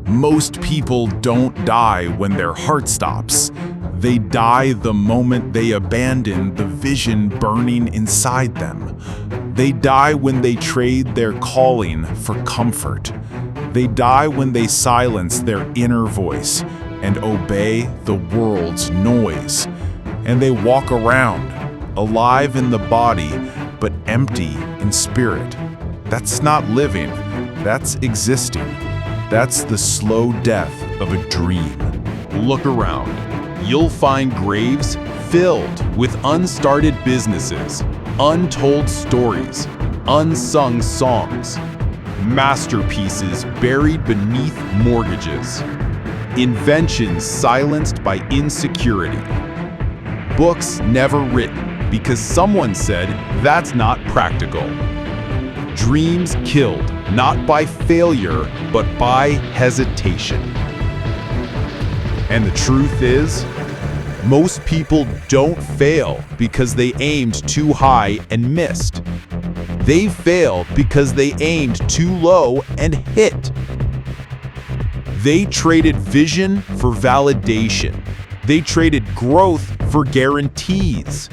Most people don't die when their heart stops. They die the moment they abandon the vision burning inside them. They die when they trade their calling for comfort. They die when they silence their inner voice and obey the world's noise. And they walk around, alive in the body, but empty in spirit. That's not living, that's existing. That's the slow death of a dream. Look around. You'll find graves filled with unstarted businesses, untold stories, unsung songs, masterpieces buried beneath mortgages, inventions silenced by insecurity, books never written because someone said that's not practical, dreams killed not by failure but by hesitation. And the truth is, most people don't fail because they aimed too high and missed. They fail because they aimed too low and hit. They traded vision for validation. They traded growth for guarantees.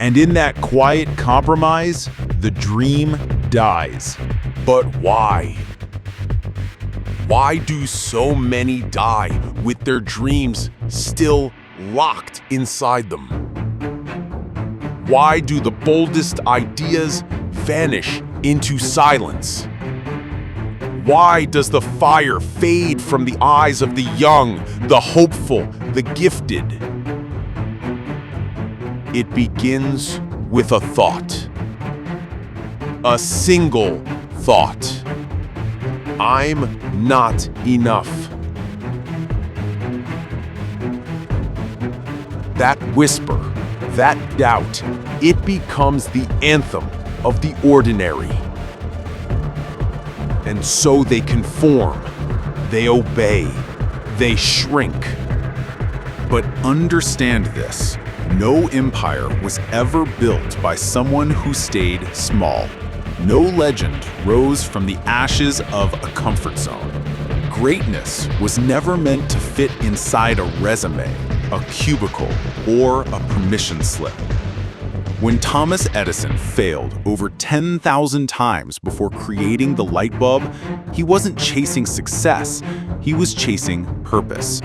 And in that quiet compromise, the dream dies. But why? Why do so many die with their dreams still locked inside them? Why do the boldest ideas vanish into silence? Why does the fire fade from the eyes of the young, the hopeful, the gifted? It begins with a thought. A single thought. I'm not enough. That whisper, that doubt, it becomes the anthem of the ordinary. And so they conform, they obey, they shrink. But understand this, no empire was ever built by someone who stayed small. No legend rose from the ashes of a comfort zone. Greatness was never meant to fit inside a resume, a cubicle, or a permission slip. When Thomas Edison failed over 10,000 times before creating the light bulb, he wasn't chasing success, he was chasing purpose.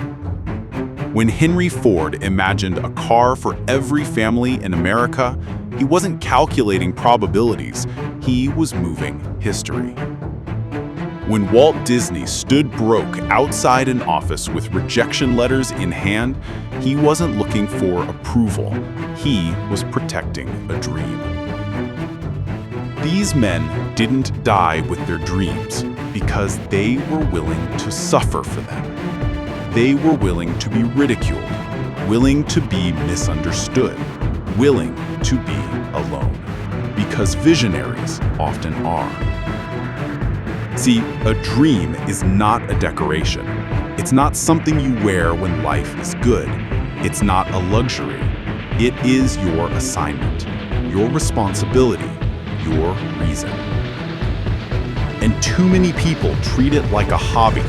When Henry Ford imagined a car for every family in America, he wasn't calculating probabilities, he was moving history. When Walt Disney stood broke outside an office with rejection letters in hand, he wasn't looking for approval, he was protecting a dream. These men didn't die with their dreams because they were willing to suffer for them. They were willing to be ridiculed, willing to be misunderstood, willing to be alone, because visionaries often are. See, a dream is not a decoration. It's not something you wear when life is good. It's not a luxury. It is your assignment, your responsibility, your reason. And too many people treat it like a hobby.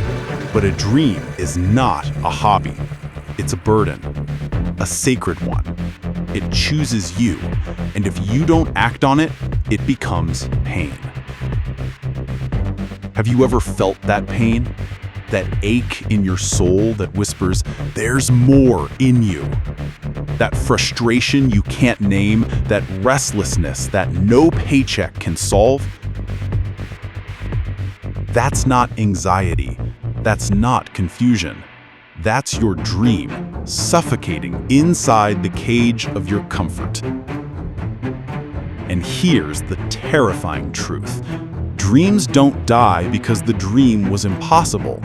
But a dream is not a hobby. It's a burden, a sacred one. It chooses you, and if you don't act on it, it becomes pain. Have you ever felt that pain? That ache in your soul that whispers, there's more in you. That frustration you can't name, that restlessness that no paycheck can solve? That's not anxiety. That's not confusion. That's your dream, suffocating inside the cage of your comfort. And here's the terrifying truth. Dreams don't die because the dream was impossible.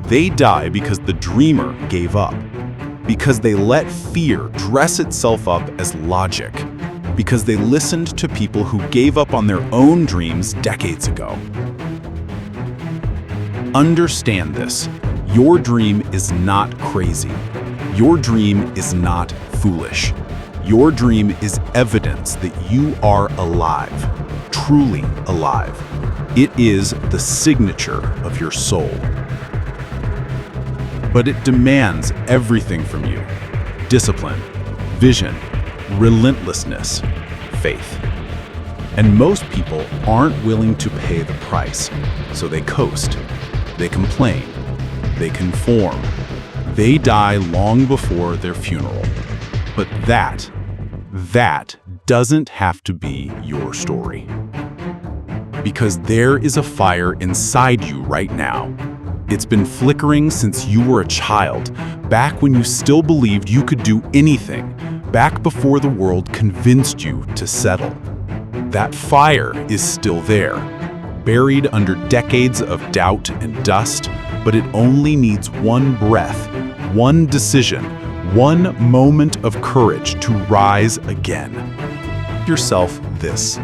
They die because the dreamer gave up. Because they let fear dress itself up as logic. Because they listened to people who gave up on their own dreams decades ago. Understand this. Your dream is not crazy. Your dream is not foolish. Your dream is evidence that you are alive, truly alive. It is the signature of your soul. but it demands everything from you: discipline, vision, relentlessness, faith. And most people aren't willing to pay the price, so they coast, they complain, they conform, they die long before their funeral. But that doesn't have to be your story. Because there is a fire inside you right now. It's been flickering since you were a child, back when you still believed you could do anything, back before the world convinced you to settle. That fire is still there, buried under decades of doubt and dust, but it only needs one breath, one decision, one moment of courage to rise again. Ask yourself this: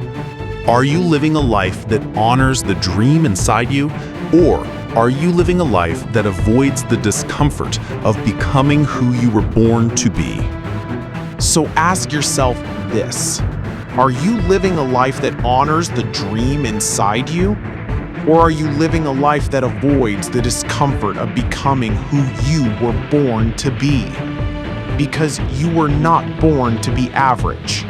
are you living a life that honors the dream inside you, or are you living a life that avoids the discomfort of becoming who you were born to be? So ask yourself this: are you living a life that honors the dream inside you? Or are you living a life that avoids the discomfort of becoming who you were born to be? Because you were not born to be average.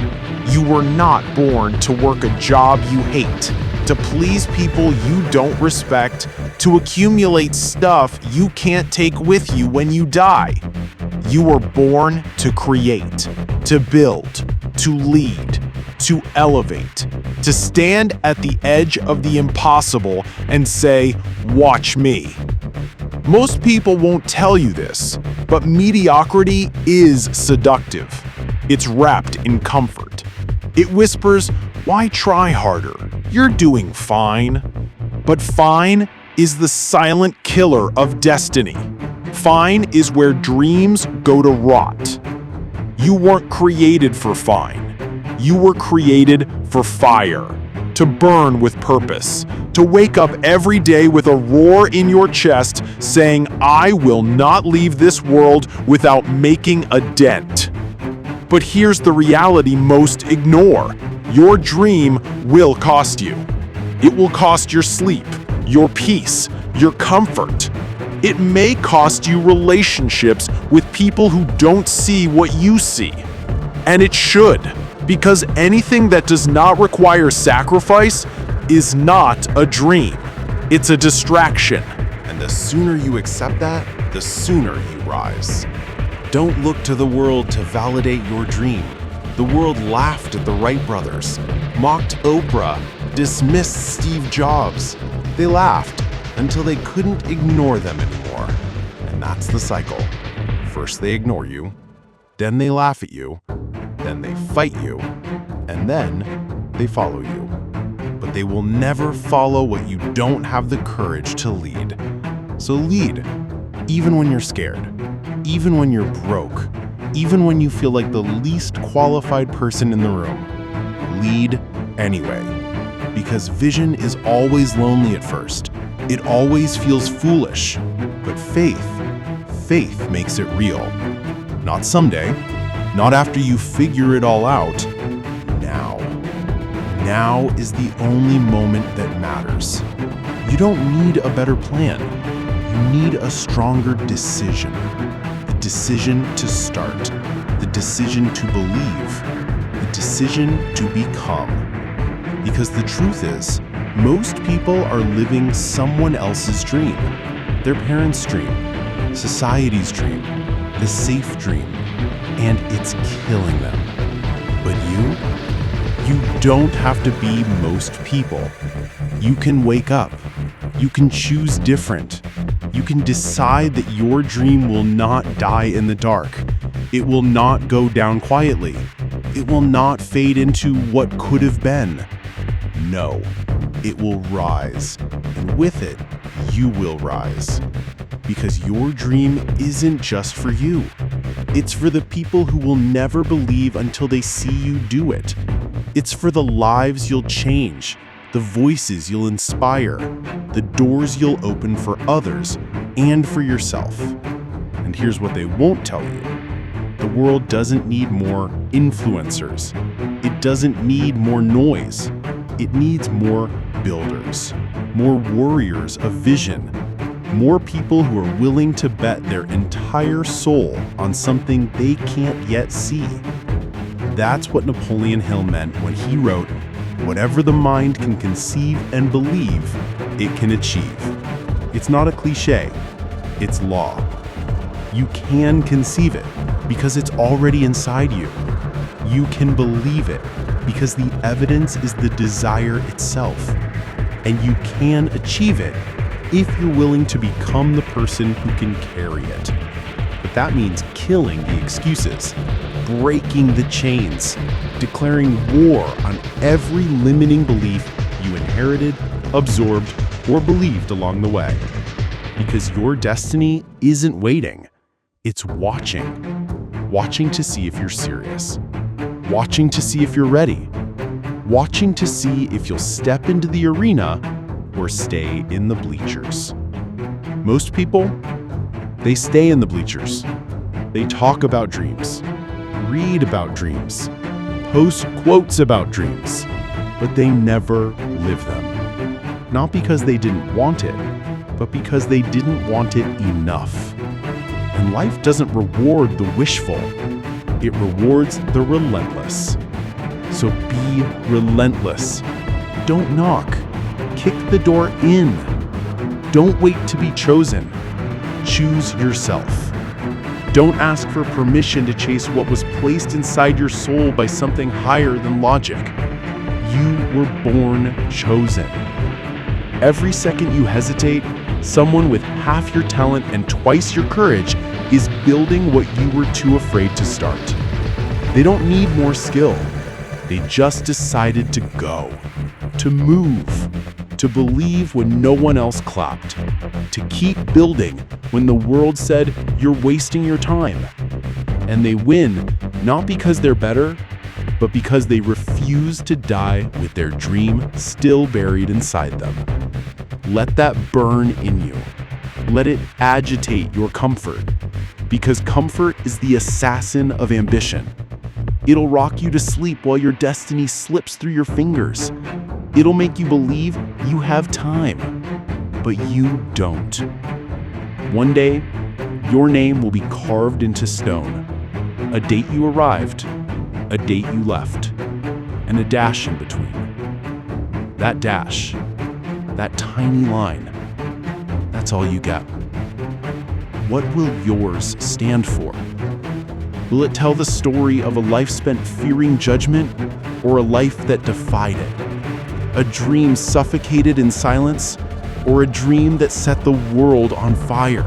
You were not born to work a job you hate, to please people you don't respect, to accumulate stuff you can't take with you when you die. You were born to create, to build, to lead, to elevate, to stand at the edge of the impossible and say, "Watch me." Most people won't tell you this, but mediocrity is seductive. It's wrapped in comfort. It whispers, "Why try harder? You're doing fine." But fine is the silent killer of destiny. Fine is where dreams go to rot. You weren't created for fine. You were created for fire, to burn with purpose, to wake up every day with a roar in your chest saying, "I will not leave this world without making a dent." But here's the reality most ignore: your dream will cost you. It will cost your sleep, your peace, your comfort. It may cost you relationships with people who don't see what you see. And it should, because anything that does not require sacrifice is not a dream. It's a distraction. And the sooner you accept that, the sooner you rise. Don't look to the world to validate your dream. The world laughed at the Wright brothers, mocked Oprah, dismissed Steve Jobs. They laughed until they couldn't ignore them anymore. And that's the cycle. First they ignore you, then they laugh at you, then they fight you, and then they follow you. But they will never follow what you don't have the courage to lead. So lead, even when you're scared, even when you're broke, even when you feel like the least qualified person in the room. Lead anyway. Because vision is always lonely at first. It always feels foolish. But faith makes it real. Not someday, not after you figure it all out. Now. Now is the only moment that matters. You don't need a better plan. You need a stronger decision. The decision to start. The decision to believe. The decision to become. Because the truth is, most people are living someone else's dream. Their parents' dream, society's dream, the safe dream, and it's killing them. But you don't have to be most people. You can wake up. You can choose different. You can decide that your dream will not die in the dark. It will not go down quietly. It will not fade into what could have been. No, it will rise, and with it, you will rise. Because your dream isn't just for you. It's for the people who will never believe until they see you do it. It's for the lives you'll change, the voices you'll inspire, the doors you'll open for others and for yourself. And here's what they won't tell you. The world doesn't need more influencers. It doesn't need more noise. It needs more builders, more warriors of vision, More people who are willing to bet their entire soul on something they can't yet see. That's what Napoleon Hill meant when he wrote, "Whatever the mind can conceive and believe, it can achieve." It's not a cliche, it's law. You can conceive it because it's already inside you. You can believe it because the evidence is the desire itself. And you can achieve it if you're willing to become the person who can carry it. But that means killing the excuses, breaking the chains, declaring war on every limiting belief you inherited, absorbed, or believed along the way. Because your destiny isn't waiting, it's watching. Watching to see if you're serious. Watching to see if you're ready. Watching to see if you'll step into the arena or stay in the bleachers. Most people, they stay in the bleachers. They talk about dreams, read about dreams, post quotes about dreams, but they never live them. Not because they didn't want it, but because they didn't want it enough. And life doesn't reward the wishful, it rewards the relentless. So be relentless. Don't knock. Kick the door in. Don't wait to be chosen. Choose yourself. Don't ask for permission to chase what was placed inside your soul by something higher than logic. You were born chosen. Every second you hesitate, someone with half your talent and twice your courage is building what you were too afraid to start. They don't need more skill. They just decided to go, to move, to believe when no one else clapped, to keep building when the world said you're wasting your time. And they win not because they're better, but because they refuse to die with their dream still buried inside them. Let that burn in you. Let it agitate your comfort, because comfort is the assassin of ambition. It'll rock you to sleep while your destiny slips through your fingers. It'll make you believe you have time, but you don't. One day, your name will be carved into stone. A date you arrived, a date you left, and a dash in between. That dash, that tiny line, that's all you get. What will yours stand for? Will it tell the story of a life spent fearing judgment or a life that defied it? A dream suffocated in silence or a dream that set the world on fire?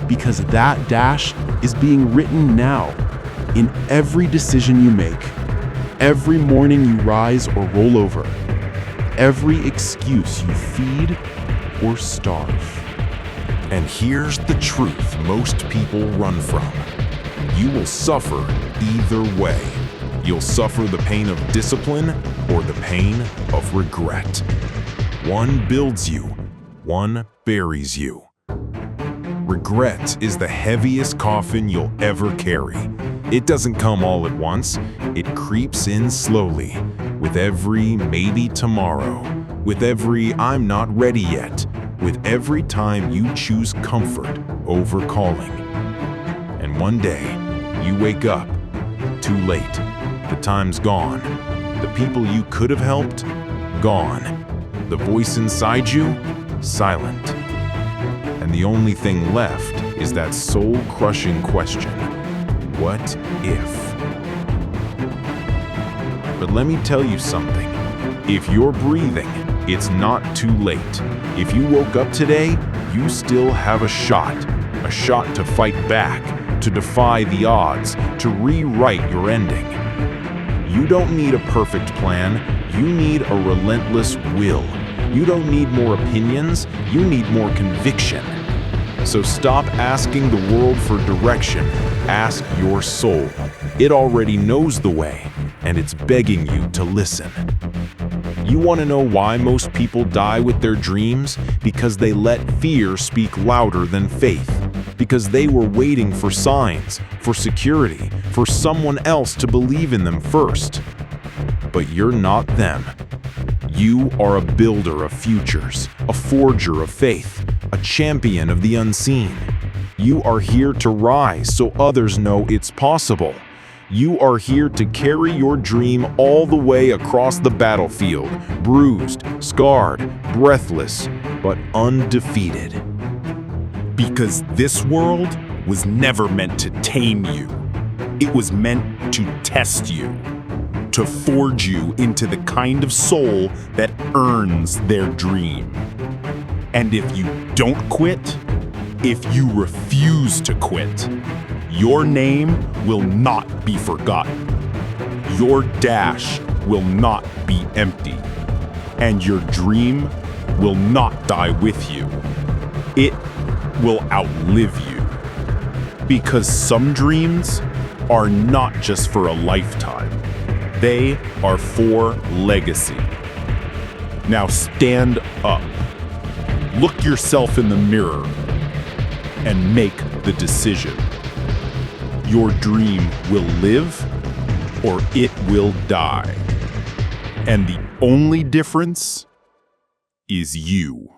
Because that dash is being written now in every decision you make, every morning you rise or roll over, every excuse you feed or starve. And here's the truth most people run from. You will suffer either way. You'll suffer the pain of discipline or the pain of regret. One builds you, one buries you. Regret is the heaviest coffin you'll ever carry. It doesn't come all at once. It creeps in slowly, with every maybe tomorrow, with every I'm not ready yet, with every time you choose comfort over calling. And one day, you wake up, too late. The time's gone. The people you could have helped, gone. The voice inside you, silent. And the only thing left is that soul-crushing question, what if? But let me tell you something. If you're breathing, it's not too late. If you woke up today, you still have a shot to fight back, to defy the odds, to rewrite your ending. You don't need a perfect plan, you need a relentless will. You don't need more opinions, you need more conviction. So stop asking the world for direction, ask your soul. It already knows the way, and it's begging you to listen. You want to know why most people die with their dreams? Because they let fear speak louder than faith. Because they were waiting for signs, for security, for someone else to believe in them first. But you're not them. You are a builder of futures, a forger of faith, a champion of the unseen. You are here to rise so others know it's possible. You are here to carry your dream all the way across the battlefield, bruised, scarred, breathless, but undefeated. Because this world was never meant to tame you. It was meant to test you, to forge you into the kind of soul that earns their dream. And if you don't quit, if you refuse to quit, your name will not be forgotten. Your dash will not be empty. And your dream will not die with you. It will outlive you. Because some dreams are not just for a lifetime. They are for legacy. Now stand up. Look yourself in the mirror and make the decision. Your dream will live or it will die. And the only difference is you.